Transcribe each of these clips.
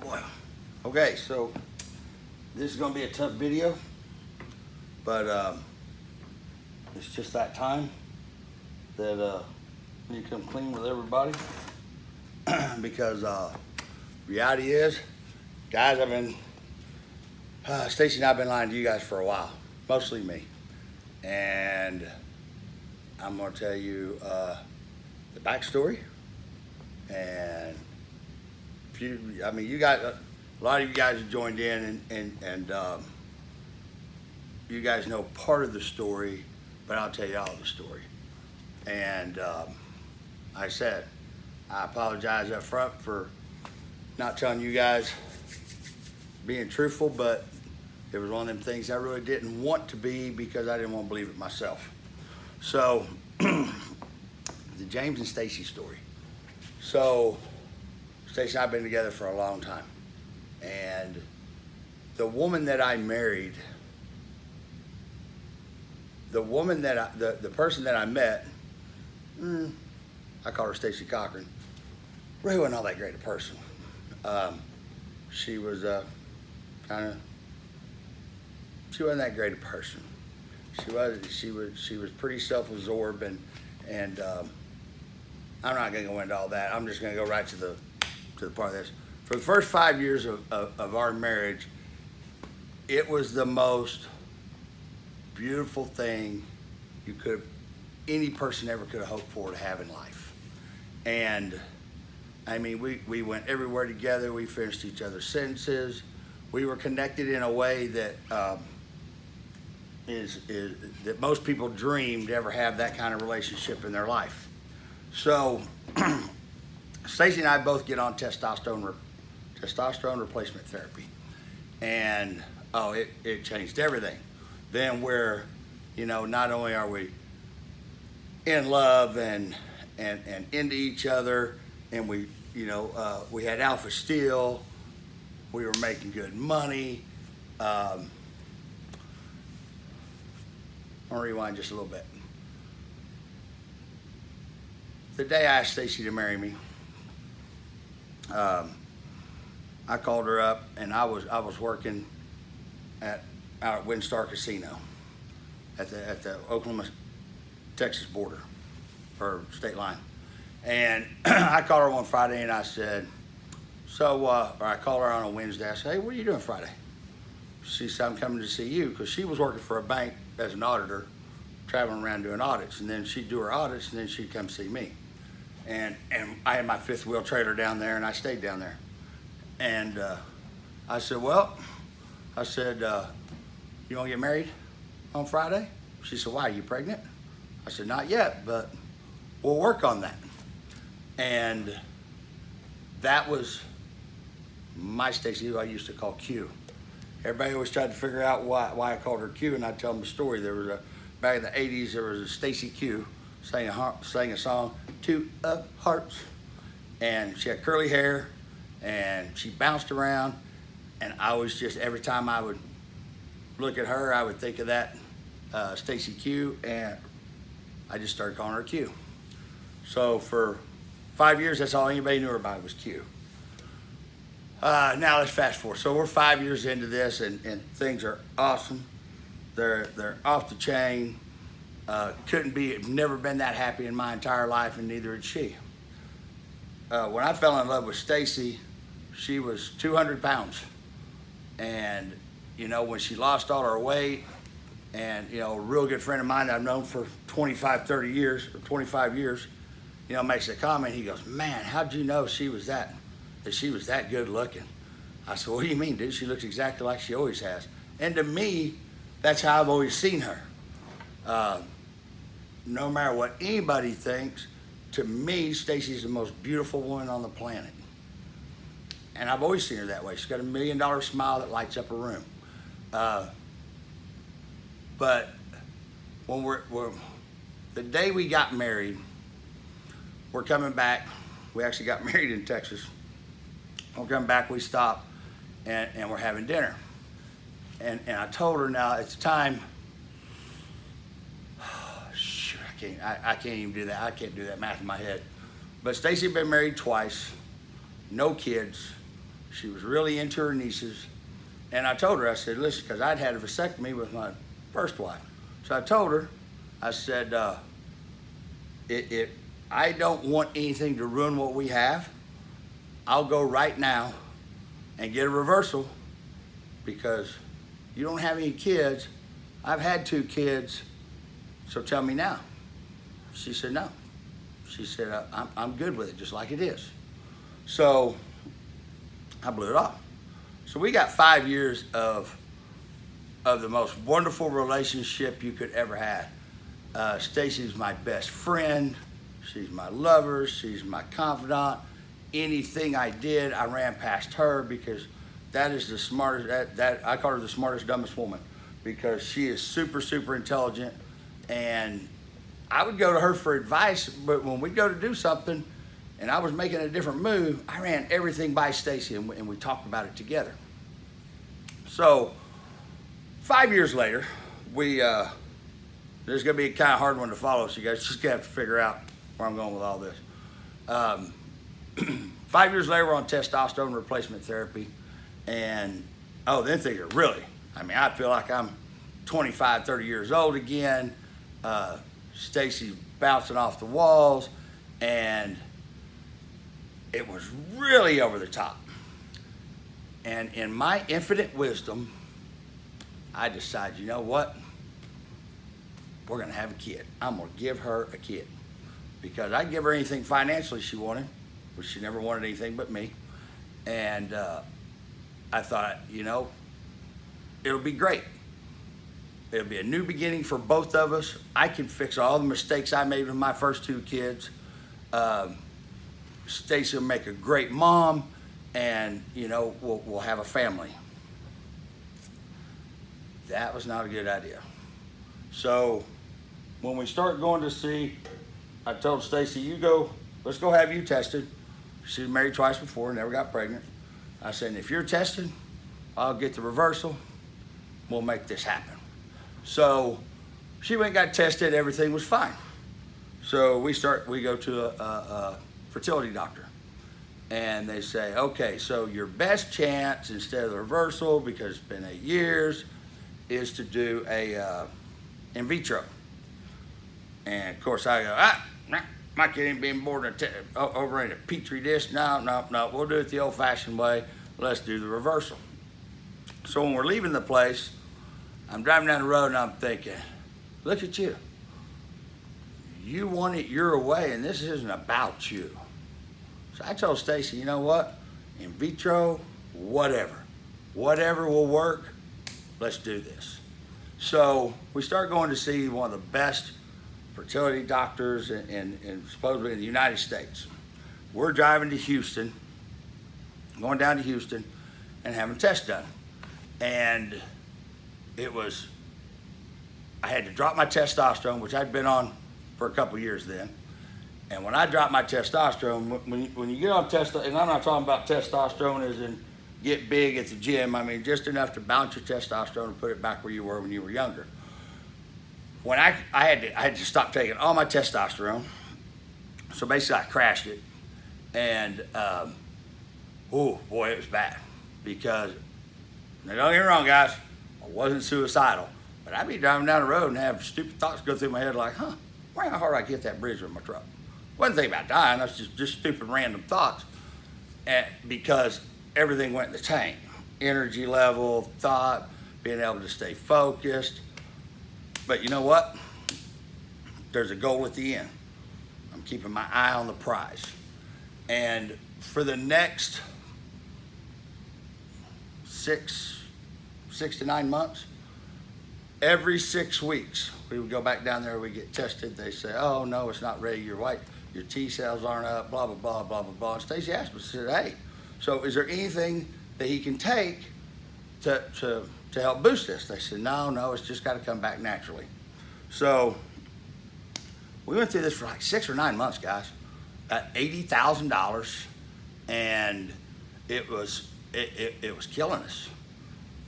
boy. Okay, so this is gonna be a tough video, but it's just that time that you come clean with everybody because reality is, guys, I've been Stacy and I've been lying to you guys for a while, mostly me, and I'm gonna tell you the backstory. And you guys, a lot of you guys have joined in, and you guys know part of the story, but I'll tell you all the story. And I said, I apologize up front for not telling you guys, being truthful, but it was one of them things I really didn't want to be because I didn't want to believe it myself. So, the James and Stacy story. So, Stacy and I have been together for a long time. And the woman that I married, the person that I met, I call her Stacy Cochran, really wasn't all that great a person. She was she wasn't that great a person. She was pretty self-absorbed, and I'm not gonna go into all that. I'm just gonna go right to the part of this. For the first 5 years of our marriage, it was the most beautiful thing any person ever could have hoped for to have in life. And I mean, we went everywhere together. We finished each other's sentences. We were connected in a way that that most people dream to ever have that kind of relationship in their life. So, Stacy and I both get on testosterone replacement therapy, and it changed everything. Then we're, not only are we in love and into each other, and we had Alpha Steel, we were making good money. I'm gonna rewind just a little bit. The day I asked Stacy to marry me, I called her up, and I was working out at WinStar Casino at the Oklahoma-Texas border, or state line. And I called her one Friday, and I said, or I called her on a Wednesday. I said, hey, what are you doing Friday? She said, I'm coming to see you, because she was working for a bank as an auditor, traveling around doing audits, and then she'd do her audits, and then she'd come see me. And I had my fifth wheel trailer down there, and I stayed down there. And I said, you want to get married on Friday? She said, why, are you pregnant? I said, not yet, but we'll work on that. And that was my Stacy, who I used to call Q. Everybody always tried to figure out why I called her Q, and I'd tell them the story. There was back in the 80s, there was a Stacy Q sang a song, Two of Hearts, and she had curly hair, and she bounced around, and I was just, every time I would look at her, I would think of that Stacy Q, and I just started calling her Q. So for 5 years, that's all anybody knew her by was Q. Now let's fast forward. So we're 5 years into this, and things are awesome. They're off the chain. Never been that happy in my entire life, and neither had she. When I fell in love with Stacy, she was 200 pounds. And, when she lost all her weight, and, a real good friend of mine that I've known for 25 years, makes a comment. He goes, man, how'd you know she was that good looking? I said, what do you mean, dude? She looks exactly like she always has. And to me, that's how I've always seen her. No matter what anybody thinks, to me, Stacy's the most beautiful woman on the planet. And I've always seen her that way. She's got $1 million smile that lights up a room. But when the day we got married, we're coming back. We actually got married in Texas. We're coming back, we stop, and we're having dinner. And I told her, now it's time. I can't even do that. I can't do that math in my head. But Stacy had been married twice, no kids. She was really into her nieces. And I told her, I said, listen, because I'd had a vasectomy with my first wife. So I told her, I said, I don't want anything to ruin what we have. I'll go right now and get a reversal because you don't have any kids. I've had 2 kids, so tell me now. She said, no. She said, I'm good with it, just like it is. So I blew it off. So we got 5 years of the most wonderful relationship you could ever have. Stacy's my best friend. She's my lover. She's my confidant. Anything I did, I ran past her because that is the smartest, I call her the smartest, dumbest woman because she is super, super intelligent. And I would go to her for advice, but when we'd go to do something and I was making a different move, I ran everything by Stacy and we talked about it together. So 5 years later, there's gonna be a kind of hard one to follow, so you guys just gonna have to figure out where I'm going with all this. 5 years later, we're on testosterone replacement therapy. And, then things are really, I feel like I'm 25, 30 years old again. Stacy's bouncing off the walls, and it was really over the top. And in my infinite wisdom, I decided, you know what? We're gonna have a kid. I'm gonna give her a kid. Because I'd give her anything financially she wanted, but she never wanted anything but me. And I thought, it'll be great. It'll be a new beginning for both of us. I can fix all the mistakes I made with my first 2 kids. Stacy will make a great mom, and we'll have a family. That was not a good idea. So when we start going to see, I told Stacy, let's go have you tested. She was married twice before, never got pregnant. I said, if you're tested, I'll get the reversal. We'll make this happen. So she went and got tested, everything was fine. So we go to a fertility doctor. And they say, okay, so your best chance instead of the reversal, because it's been 8 years, is to do a in vitro. And of course I go, my kid ain't being born over in a petri dish. No, we'll do it the old-fashioned way. Let's do the reversal. So when we're leaving the place, I'm driving down the road and I'm thinking, look at you. You want it your way, and this isn't about you. So I told Stacy, you know what? In vitro, whatever will work. Let's do this. So we start going to see one of the best fertility doctors in supposedly in the United States. We're driving to Houston, going down to Houston and having a test done. And I had to drop my testosterone, which I'd been on for a couple years then. And when I dropped my testosterone, when you get on testosterone, and I'm not talking about testosterone as in get big at the gym, just enough to balance your testosterone and put it back where you were when you were younger. When I had to stop taking all my testosterone, so basically I crashed it, and it was bad. Because, now don't get me wrong, guys, I wasn't suicidal, but I'd be driving down the road and have stupid thoughts go through my head like, why how hard I hit that bridge with my truck? Wasn't thinking about dying, that's just stupid random thoughts, because everything went in the tank. Energy level, thought, being able to stay focused. But you know what? There's a goal at the end. I'm keeping my eye on the prize. And for the next 6 to 9 months, every 6 weeks, we would go back down there, we get tested. They say, oh no, it's not ready, you're white, your T cells aren't up, blah, blah, blah, blah, blah, blah. And Stacy asked me, she said, hey, so is there anything that he can take to help boost this? They said, no, it's just got to come back naturally. So we went through this for like 6 or 9 months, guys, at $80,000, and it was killing us.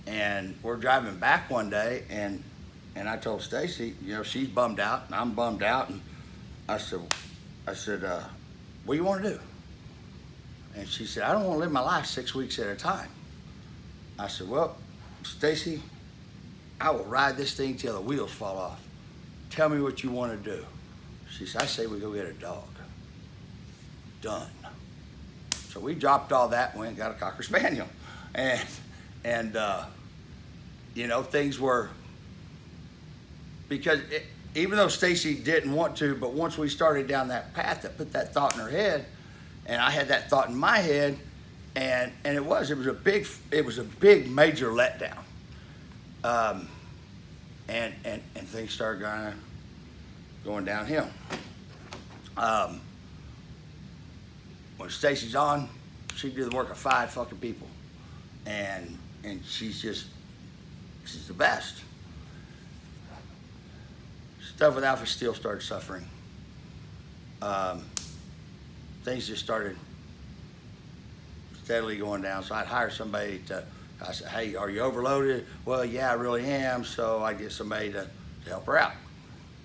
And we're driving back one day, and I told Stacy, she's bummed out, and I'm bummed out, and I said, what do you want to do? And she said, I don't want to live my life 6 weeks at a time. I said, well, Stacy, I will ride this thing till the wheels fall off. Tell me what you want to do. She said, I say we go get a dog. Done. So we dropped all that and went and got a Cocker Spaniel. And you know, things were, because even though Stacy didn't want to, but once we started down that path that put that thought in her head, and I had that thought in my head, and it was a big major letdown. And things started going downhill. When Stacy's on, she can do the work of 5 fucking people, and she's the best. Stuff with Alpha Steel started suffering. Things just started steadily going down. So I'd hire somebody I said, hey, are you overloaded? Well, yeah, I really am. So I get somebody to help her out.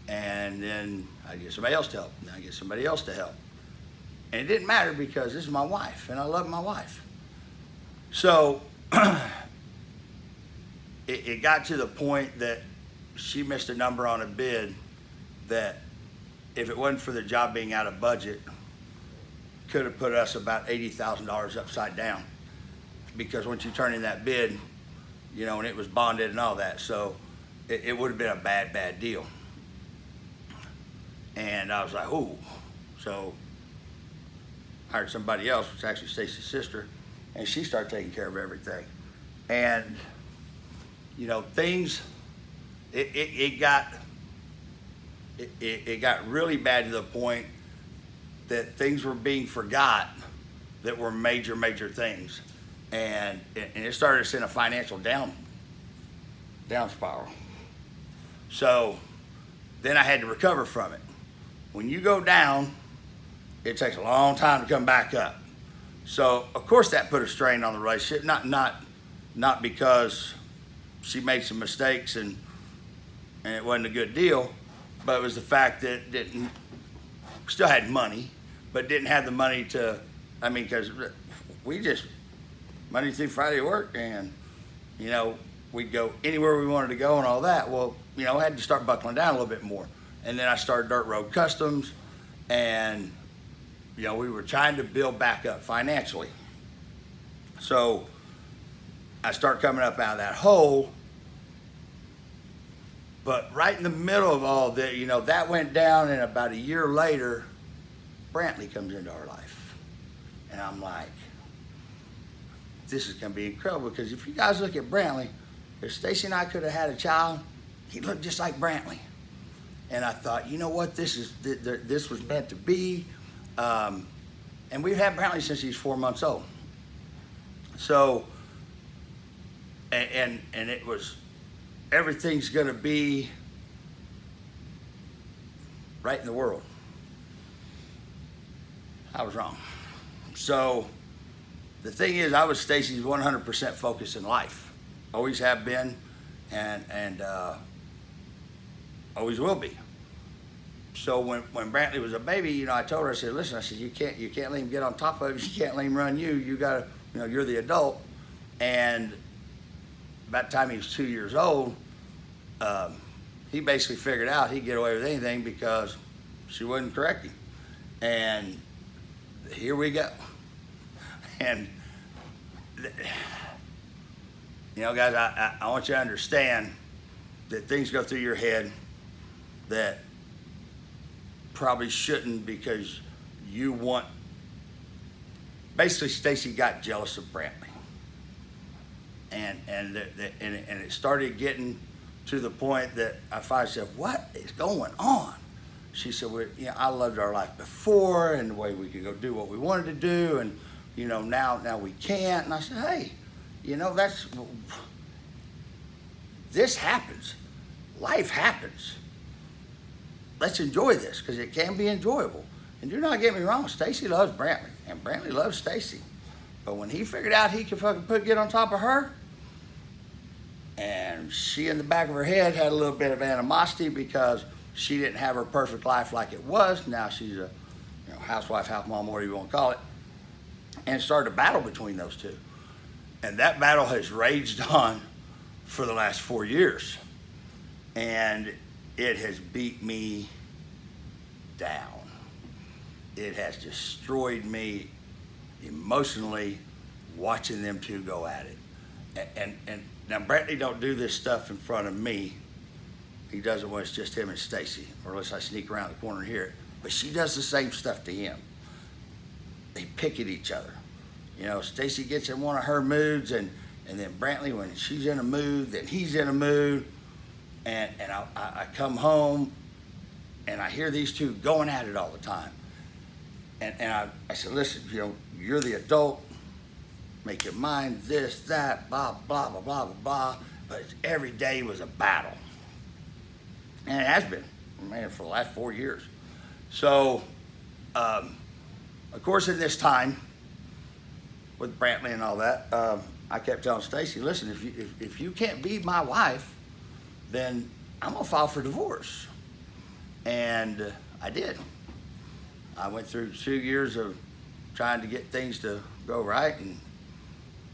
And then I get somebody else to help. And I get somebody else to help. And it didn't matter because this is my wife and I love my wife. So it got to the point that she missed a number on a bid that if it wasn't for the job being out of budget, could have put us about $80,000 upside down. Because once you turn in that bid, you know, and it was bonded and all that, so it would have been a bad deal. And I was like, ooh. So hired somebody else, which is actually Stacy's sister, and she started taking care of everything. And you know, things, it got really bad to the point that things were being forgot that were major things. And it started us in a financial down spiral. So then I had to recover from it. When you go down, it takes a long time to come back up. So of course that put a strain on the relationship, not because she made some mistakes and it wasn't a good deal, but it was the fact that still had money, but didn't have the money to, because we just, Monday through Friday work, and, you know, we'd go anywhere we wanted to go and all that. Well, you know, I had to start buckling down a little bit more. And then I started Dirt Road Customs, and, you know, we were trying to build back up financially. So I started coming up out of that hole, but right in the middle of all that, you know, that went down, and about a year later, Brantley comes into our life. And I'm like, this is going to be incredible, because if you guys look at Brantley, if Stacy and I could have had a child, he looked just like Brantley. And I thought, you know what, this was meant to be. And we've had Brantley since he's 4 months old. So, and it was, everything's going to be right in the world. I was wrong. So the thing is, I was Stacy's 100% focus in life. Always have been, and always will be. So when Brantley was a baby, you know, I told her, I said, listen, I said, you can't let him get on top of you. You can't let him run you. You gotta, you know, you're the adult. And about the time he was 2 years old, he basically figured out he'd get away with anything because she wouldn't correct him. And here we go. And, you know, guys, I want you to understand that things go through your head that probably shouldn't, because you want, basically Stacy got jealous of Brantley. And it started getting to the point that I finally said, what is going on? She said, well, you know, I loved our life before, and the way we could go do what we wanted to do, and, you know, now we can't. And I said, hey, you know, this happens. Life happens. Let's enjoy this, because it can be enjoyable. And do not get me wrong, Stacy loves Brantley, and Brantley loves Stacy. But when he figured out he could fucking get on top of her, and she in the back of her head had a little bit of animosity because she didn't have her perfect life like it was. Now she's a, you know, housewife, house mom, whatever you want to call it. and started a battle between those two. And that battle has raged on for the last 4 years. And it has beat me down. It has destroyed me emotionally watching them two go at it. And now Brantley don't do this stuff in front of me. He does it when it's just him and Stacy, or unless I sneak around the corner and hear it. But she does the same stuff to him. They pick at each other. You know, Stacy gets in one of her moods, and then Brantley, when she's in a mood, then he's in a mood. And I come home, and I hear these two going at it all the time. And I said, listen, you know, you're the adult. Make your mind this, that, blah, blah, blah, blah, blah, blah. But every day was a battle. And it has been, man, for the last 4 years. So, of course, in this time, with Brantley and all that, I kept telling Stacy, listen, if you can't be my wife, then I'm gonna file for divorce. And I did. I went through 2 years of trying to get things to go right and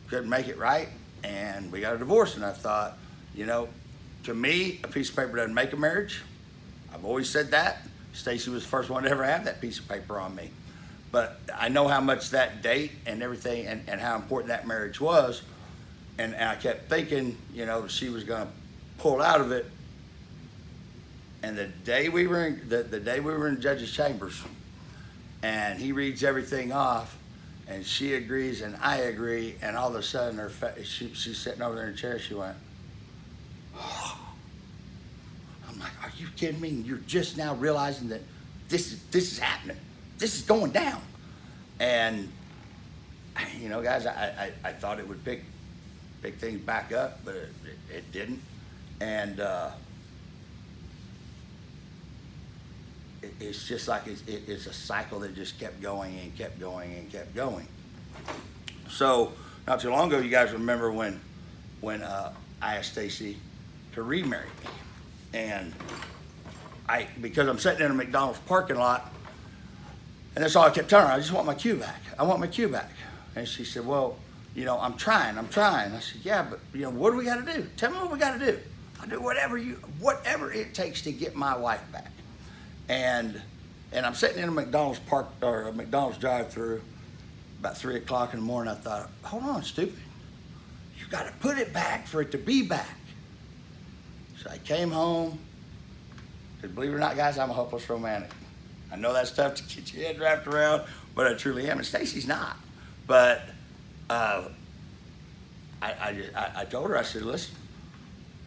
couldn't make it right, and we got a divorce. And I thought, you know, to me, a piece of paper doesn't make a marriage. I've always said that. Stacy was the first one to ever have that piece of paper on me. But I know how much that date and everything and how important that marriage was. And I kept thinking, you know, she was gonna pull out of it. And the day we were in the judge's chambers, and he reads everything off, and she agrees and I agree, and all of a sudden she's sitting over there in a chair. She went, oh. I'm like, are you kidding me? You're just now realizing that this is happening. This is going down. And you know, guys, I thought it would pick things back up, but it didn't. And it's just like it's a cycle that just kept going and kept going and kept going. So not too long ago, you guys remember when I asked Stacy to remarry me, and because I'm sitting in a McDonald's parking lot, and that's all I kept telling her. I just want my cue back. I want my cue back. And she said, well, you know, I'm trying. I said, yeah, but you know, what do we got to do? Tell me what we got to do. I'll do whatever it takes to get my wife back. And I'm sitting in a McDonald's a McDonald's drive-through about 3 o'clock in the morning. I thought, hold on, stupid. You got to put it back for it to be back. So I came home. Because believe it or not, guys, I'm a hopeless romantic. I know that's tough to get your head wrapped around, but I truly am. And Stacy's not. But I told her, I said, listen,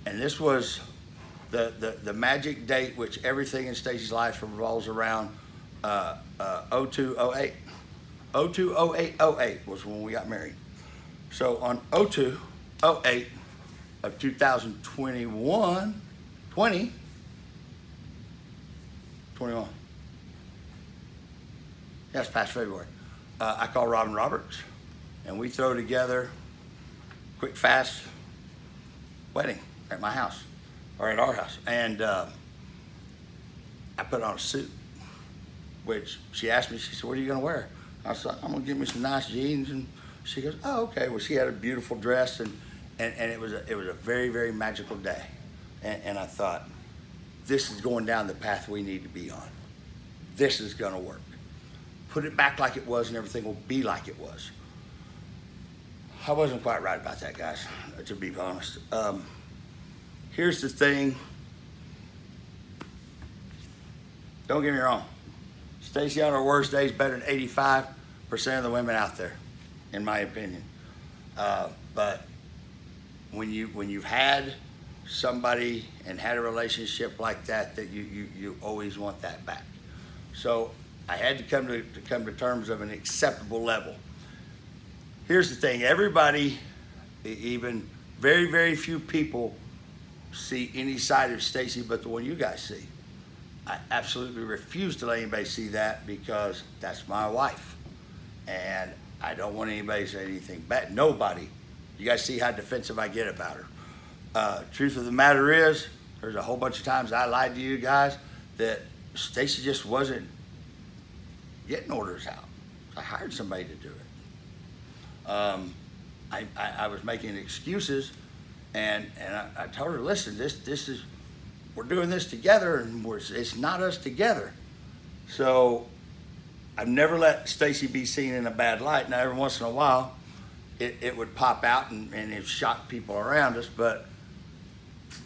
and this was the magic date which everything in Stacy's life revolves around, 0208. 020808 was when we got married. So on 0208 of 2021, 21. Yes, past February. I call Robin Roberts, and we throw together quick, fast wedding at my house, or at our house. And I put on a suit, which she asked me, she said, what are you gonna wear? I said, I'm gonna give me some nice jeans. And she goes, oh, okay. Well, she had a beautiful dress, and it was a very, very magical day. And I thought, this is going down the path we need to be on. This is gonna work. Put it back like it was, and everything will be like it was. I wasn't quite right about that, guys, to be honest. Here's the thing. Don't get me wrong. Stacy on her worst day is better than 85% of the women out there, in my opinion. But when you've had somebody and had a relationship like that, that you always want that back. So I had to come to terms of an acceptable level. Here's the thing, everybody, even very, very few people see any side of Stacy but the one you guys see. I absolutely refuse to let anybody see that, because that's my wife. And I don't want anybody to say anything bad. Nobody. You guys see how defensive I get about her. Truth of the matter is, there's a whole bunch of times I lied to you guys that Stacy just wasn't getting orders out. I hired somebody to do it. I was making excuses, and I told her, listen, this is, we're doing this together, and it's not us together. So I've never let Stacy be seen in a bad light. Now every once in a while, it would pop out and it shocked people around us, but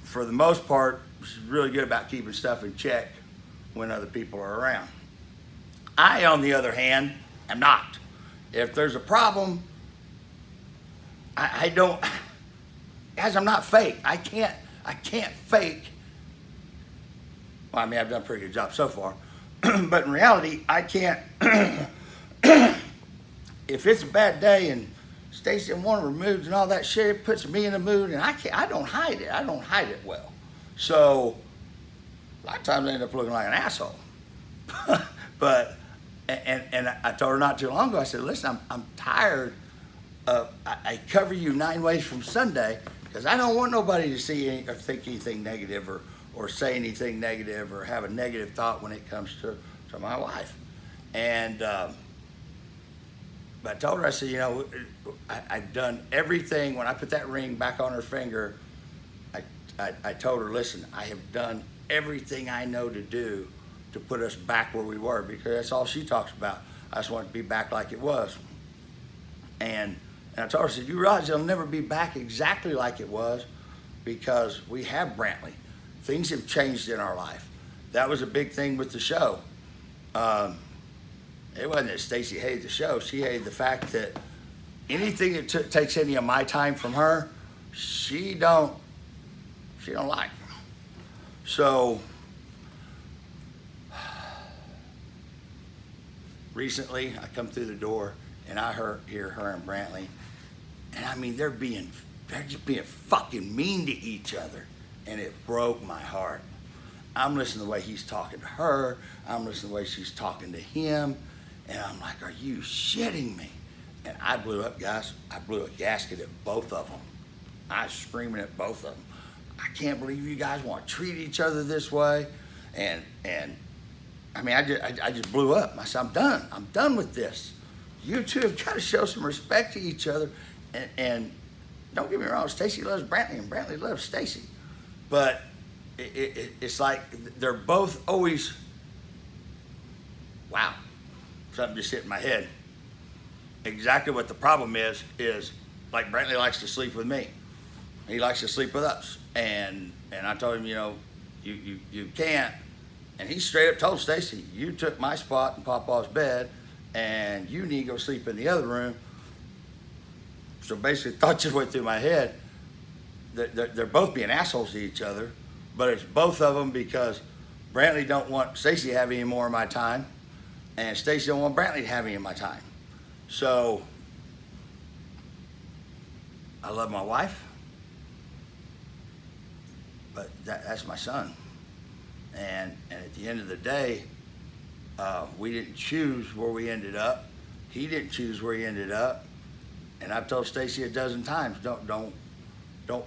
for the most part, she's really good about keeping stuff in check when other people are around. I, on the other hand, am not. If there's a problem, I don't, guys, I'm not fake. I can't fake. Well, I mean, I've done a pretty good job so far, but in reality, I can't. If it's a bad day and Stacy in one of her moods and all that shit, it puts me in a mood, and I don't hide it. I don't hide it well. So a lot of times I end up looking like an asshole. But and I told her not too long ago, I said, listen, I'm tired of, I cover you 9 ways from Sunday because I don't want nobody to see or think anything negative or say anything negative or have a negative thought when it comes to my wife. And but I told her, I said, you know, I've done everything. When I put that ring back on her finger, I told her, listen, I have done everything I know to do to put us back where we were, because that's all she talks about. I just want it to be back like it was. And I told her, I said, you realize it'll never be back exactly like it was because we have Brantley. Things have changed in our life. That was a big thing with the show. It wasn't that Stacy hated the show. She hated the fact that anything that takes any of my time from her, she don't like. So recently, I come through the door and I hear her and Brantley, and I mean, they're just being fucking mean to each other, and it broke my heart. I'm listening to the way he's talking to her. I'm listening to the way she's talking to him. And I'm like, are you shitting me? And I blew up, guys. I blew a gasket at both of them. I was screaming at both of them. I can't believe you guys want to treat each other this way. And I mean, I just blew up. I said, I'm done. I'm done with this. You two have got to show some respect to each other. And don't get me wrong, Stacy loves Brantley and Brantley loves Stacy. But it's like they're both always, wow. Something just hit in my head. Exactly what the problem is like Brantley likes to sleep with me. He likes to sleep with us. And I told him, you know, you can't. And he straight up told Stacy, you took my spot in Papa's bed and you need to go sleep in the other room. So basically thoughts just went through my head. They're both being assholes to each other, but it's both of them because Brantley don't want Stacy to have any more of my time. And Stacy don't want Brantley to have any of my time. So I love my wife, but that's my son. And at the end of the day, we didn't choose where we ended up. He didn't choose where he ended up. And I've told Stacy a dozen times, don't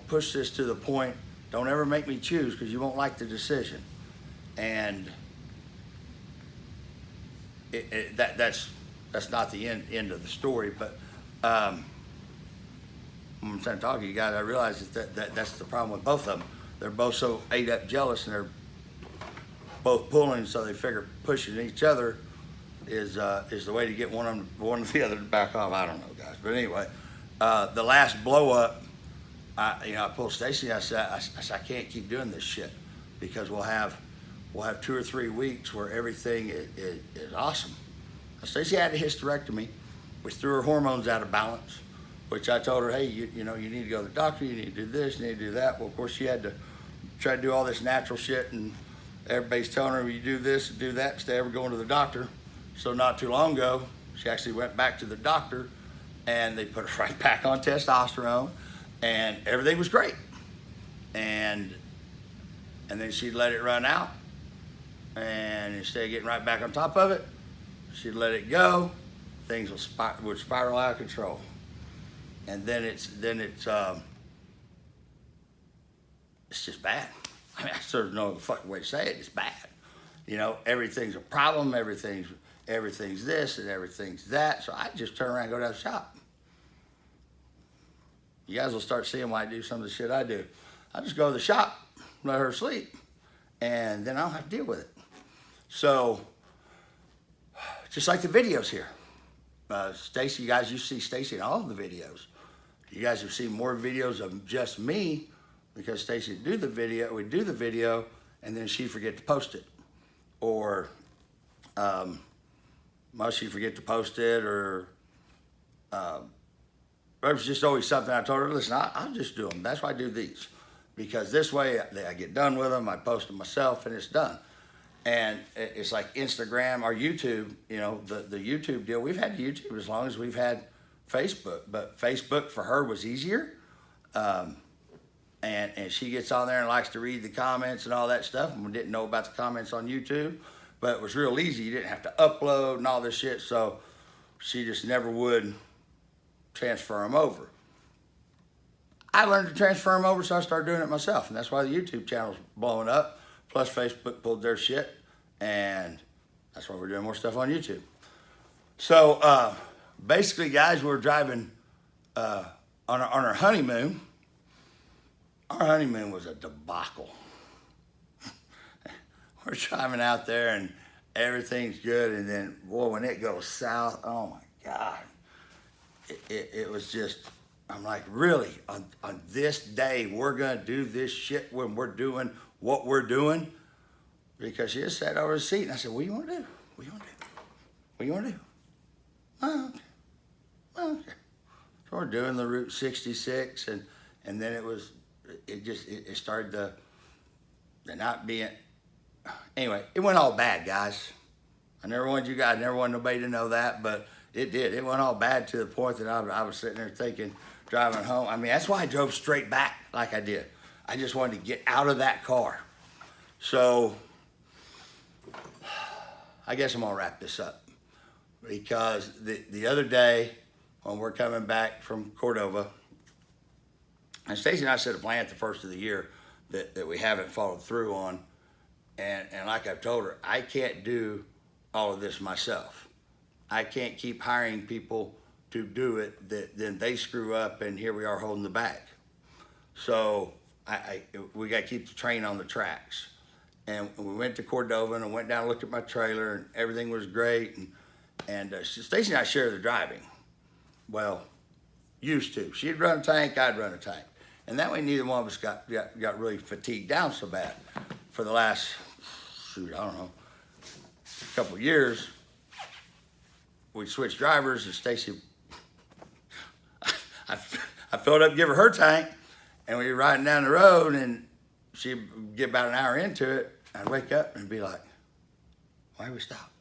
push this to the point. Don't ever make me choose because you won't like the decision. And that's not the end of the story, but when I'm trying to talk to you guys, I realize that's the problem with both of them. They're both so ate up jealous, and they're both pulling, so they figure pushing each other is the way to get one of the other to back off. I don't know, guys, but anyway, the last blow up, I pulled Stacy. I said I can't keep doing this shit because we'll have 2 or 3 weeks where everything is awesome. Stacy had a hysterectomy, which threw her hormones out of balance, which I told her, hey, you know, you need to go to the doctor, you need to do this, you need to do that. Well, of course, she had to try to do all this natural shit, and everybody's telling her, you do this and do that instead of ever going to the doctor. So not too long ago, she actually went back to the doctor, and they put her right back on testosterone, and everything was great. And then she'd let it run out, and instead of getting right back on top of it, she'd let it go. Things would spiral out of control, and then it's just bad. I mean, I sort of know the fucking way to say it. It's bad. You know, everything's a problem. Everything's this and everything's that. So I just turn around and go down the shop. You guys will start seeing why I do some of the shit I do. I just go to the shop, let her sleep, and then I don't have to deal with it. So, just like the videos here. Stacy, you guys, you see Stacy in all of the videos. You guys have seen more videos of just me because Stacy would do the video, and then she'd forget to post it. Or, she'd forget to post it, or it was just always something I told her, listen, I'll just do them. That's why I do these. Because this way I get done with them, I post them myself, and it's done. And it's like Instagram or YouTube, you know, the YouTube deal. We've had YouTube as long as we've had Facebook, but Facebook for her was easier. And she gets on there and likes to read the comments and all that stuff. And we didn't know about the comments on YouTube, but it was real easy. You didn't have to upload and all this shit. So she just never would transfer them over. I learned to transfer them over, so I started doing it myself. And that's why the YouTube channel's blowing up. Plus Facebook pulled their shit. And that's why we're doing more stuff on YouTube. So basically, guys, we're driving on our honeymoon. Our honeymoon was a debacle. We're driving out there and everything's good. And then, boy, when it goes south, oh my God. It was just, I'm like, really, on this day, we're going to do this shit when we're doing what we're doing? Because she just sat over the seat, and I said, what do you want to do? What do you want to do? What do you want to do? Oh, okay. Oh, okay. So we're doing the Route 66, and then it started to not being, anyway, it went all bad, guys. I never wanted nobody to know that, but it did. It went all bad to the point that I was sitting there thinking, driving home. I mean, that's why I drove straight back like I did. I just wanted to get out of that car. So, I guess I'm gonna wrap this up. Because the other day, when we're coming back from Cordova, and Stacy and I set a plan at the first of the year that we haven't followed through on. And like I've told her, I can't do all of this myself. I can't keep hiring people to do it, then they screw up, and here we are holding the bag. So we got to keep the train on the tracks. And we went to Cordova and I went down and looked at my trailer, and everything was great. And Stacy and I share the driving. Well, used to. She'd run a tank, I'd run a tank. And that way neither one of us got really fatigued down so bad. For the last, I don't know, couple of years, we switched drivers, and Stacy, I filled up, give her tank, and we were riding down the road, and she'd get about an hour into it. I'd wake up and be like, why did we stop?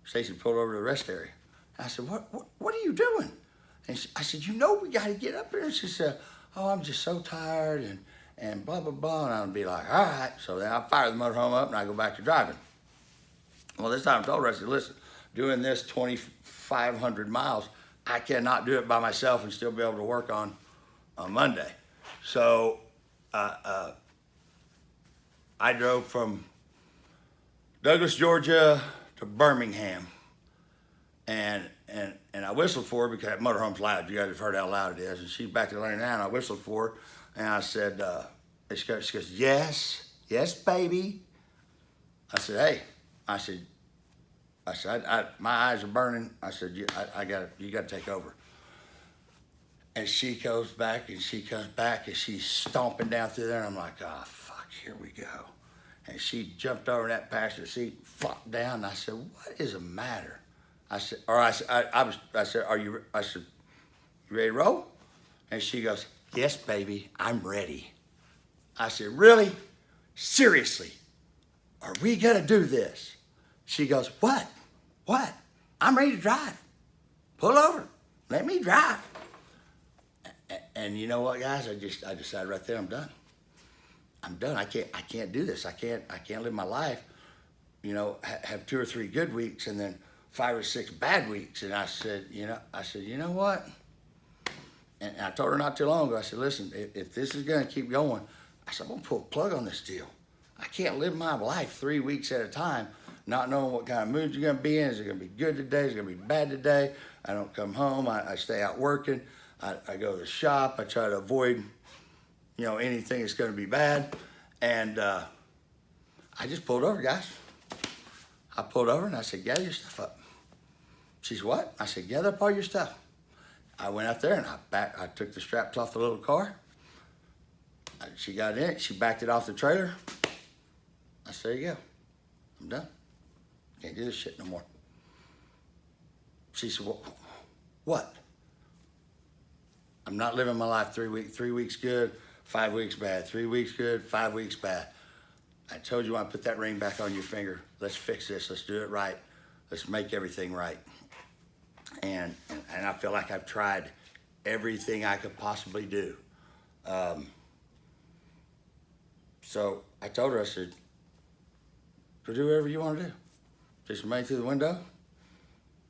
Stacy pulled over to the rest area. I said, what are you doing? And I said, you know we got to get up here. And she said, oh, I'm just so tired, and blah, blah, blah. And I'd be like, all right. So then I fire the motorhome up, and I go back to driving. Well, this time I told her, I said, listen, doing this 2,500 miles, I cannot do it by myself and still be able to work on Monday. So I drove from Douglas, Georgia to Birmingham, and I whistled for her because that motorhome's loud. You guys have heard how loud it is. And she's back there laying down. I whistled for her, and I said, she goes, yes, baby. I said, hey, I said, my eyes are burning. I said, you got to take over. And she goes back, and she comes back, and she's stomping down through there. And I'm like, oh, fuck, here we go. And she jumped over in that passenger seat, flopped down. And I said, what is the matter? I said, you ready to roll? And she goes, yes, baby, I'm ready. I said, really? Seriously? Are we gonna do this? She goes, what? I'm ready to drive. Pull over. Let me drive. And you know what, guys? I decided right there, I'm done. I can't do this. I can't live my life, you know, have 2 or 3 good weeks and then 5 or 6 bad weeks. And I said, you know what? And I told her not too long ago, I said, listen, if this is gonna keep going, I said, I'm gonna pull a plug on this deal. I can't live my life 3 weeks at a time, not knowing what kind of mood you're gonna be in. Is it gonna be good today? Is it gonna be bad today? I don't come home, I stay out working. I go to the shop. I try to avoid, anything that's going to be bad. And I just pulled over, guys. I pulled over and I said, gather your stuff up. She said, what? I said, gather up all your stuff. I went out there and I took the straps off the little car. She got in it. She backed it off the trailer. I said, there you go. I'm done. Can't do this shit no more. She said, well, what? I'm not living my life 3 weeks. 3 weeks good, 5 weeks bad. 3 weeks good, 5 weeks bad. I told you I put that ring back on your finger. Let's fix this. Let's do it right. Let's make everything right. And I feel like I've tried everything I could possibly do. So I told her, I said, go do whatever you want to do. Just remain through the window.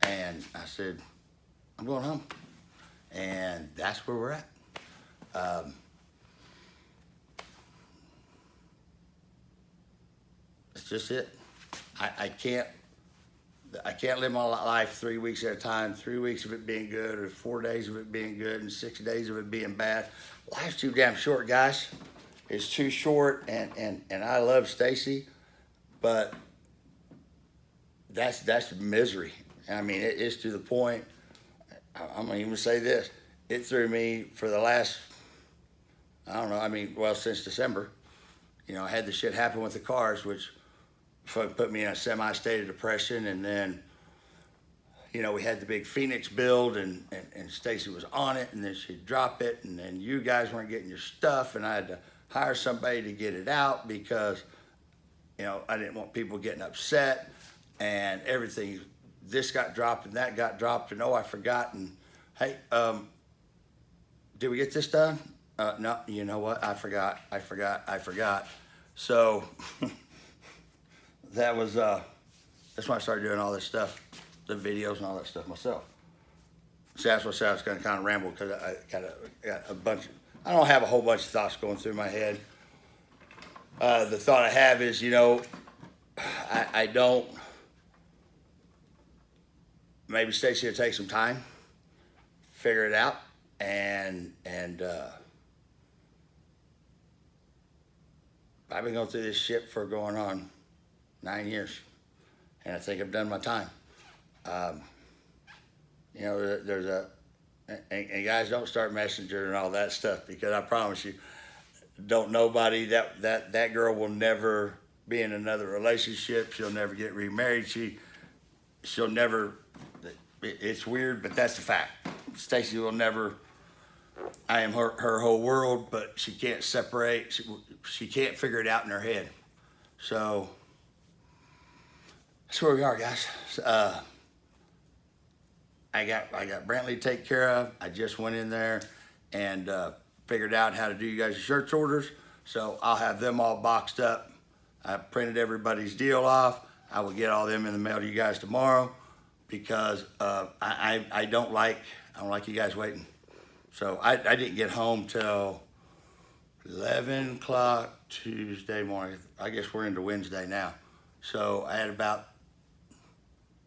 And I said, I'm going home. And that's where we're at. That's just it. I can't live my life 3 weeks at a time, 3 weeks of it being good, or 4 days of it being good, and 6 days of it being bad. Life's too damn short, guys. It's too short, and I love Stacy, but that's misery. I mean, it's to the point, I'm gonna even say this, it threw me for the last, since December. I had the shit happen with the cars, which put me in a semi-state of depression, and then, we had the big Phoenix build, and Stacy was on it, and then she'd drop it, and then you guys weren't getting your stuff, and I had to hire somebody to get it out because, I didn't want people getting upset, and everything, this got dropped, and that got dropped, and I forgot, and hey, did we get this done? No, you know what, I forgot. So, that's when I started doing all this stuff, the videos and all that stuff myself. See, that's what I said I was going to kind of ramble, because I got a bunch. I don't have a whole bunch of thoughts going through my head. The thought I have is, I don't. Maybe Stacy will take some time, figure it out, and I've been going through this shit for going on 9 years, and I think I've done my time. There's and guys, don't start messenger and all that stuff, because I promise you, don't nobody, that girl will never be in another relationship. She'll never get remarried. She'll never, it's weird, but that's the fact. Stacy will never, I am her whole world, but she can't separate. She can't figure it out in her head. So that's where we are, guys. I got Brantley to take care of. I just went in there and figured out how to do you guys' shirts orders. So I'll have them all boxed up. I printed everybody's deal off. I will get all them in the mail to you guys tomorrow, because I don't like you guys waiting. So I didn't get home till 11 o'clock Tuesday morning. I guess we're into Wednesday now. So I had about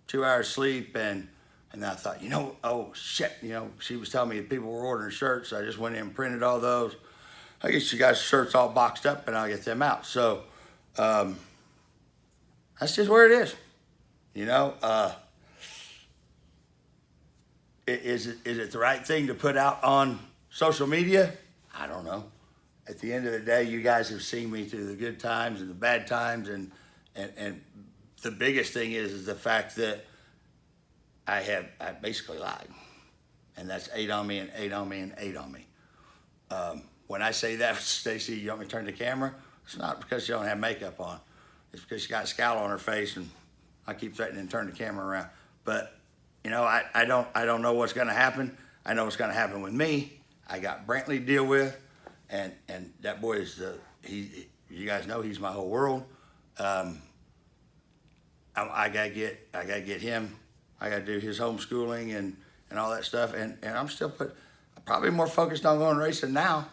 2 hours sleep, and I thought, oh shit, she was telling me people were ordering shirts. So I just went in and printed all those. I guess you guys' shirts all boxed up, and I'll get them out. So that's just where it is. Is it the right thing to put out on social media? I don't know. At the end of the day, you guys have seen me through the good times and the bad times, and the biggest thing is the fact that I basically lied, and that's 8 on me and 8 on me and 8 on me. When I say that, Stacy, you want me to turn the camera? It's not because she don't have makeup on. It's because she got a scowl on her face, and I keep threatening to turn the camera around. But I don't know what's going to happen. I know what's going to happen with me. I got Brantley to deal with, and that boy is you guys know he's my whole world. I gotta get him. I gotta do his homeschooling and all that stuff. And I'm still probably more focused on going racing now,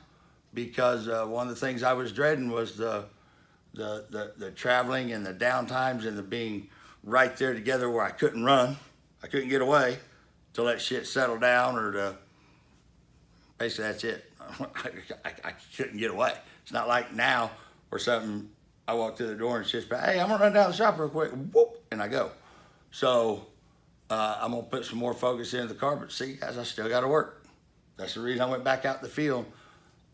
because one of the things I was dreading was the traveling and the down times and the being right there together where I couldn't run. I couldn't get away till that shit settled down, or Basically, that's it. I couldn't get away. It's not like now where something, I walk through the door and it's just, hey, I'm gonna run down the shop real quick, whoop, and I go. So I'm gonna put some more focus into the car, but see, guys, I still gotta work. That's the reason I went back out in the field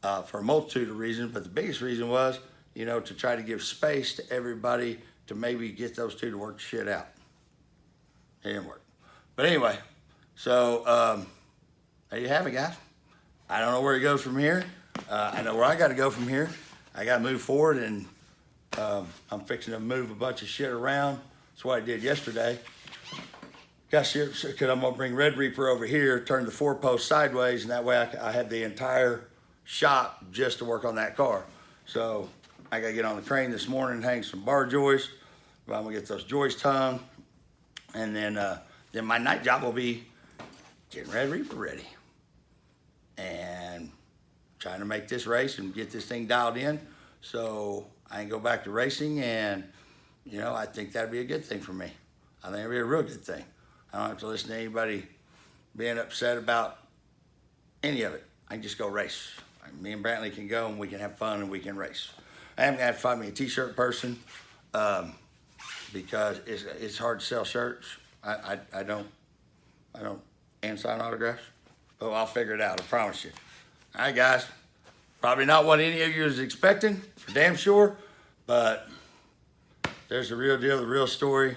for a multitude of reasons, but the biggest reason was, you know, to try to give space to everybody to maybe get those two to work shit out. It didn't work. But anyway, so there you have it, guys. I don't know where it goes from here. I know where I got to go from here. I got to move forward, and I'm fixing to move a bunch of shit around. That's what I did yesterday. Got shit, because I'm going to bring Red Reaper over here, turn the 4-post sideways, and that way I have the entire shop just to work on that car. So I got to get on the crane this morning and hang some bar joists. But I'm going to get those joists hung. And then my night job will be getting Red Reaper ready. And trying to make this race and get this thing dialed in so I can go back to racing, and you know, I think that'd be a good thing for me. I think it'd be a real good thing. I don't have to listen to anybody being upset about any of it. I can just go race. Me and Brantley can go and we can have fun and we can race. I am gonna have to find me a t-shirt person because it's hard to sell shirts. I don't and sign autographs. But I'll figure it out, I promise you. All right, guys. Probably not what any of you is expecting, for damn sure. But there's the real deal, the real story.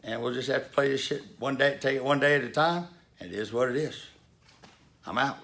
And we'll just have to play this shit one day, take it one day at a time. And it is what it is. I'm out.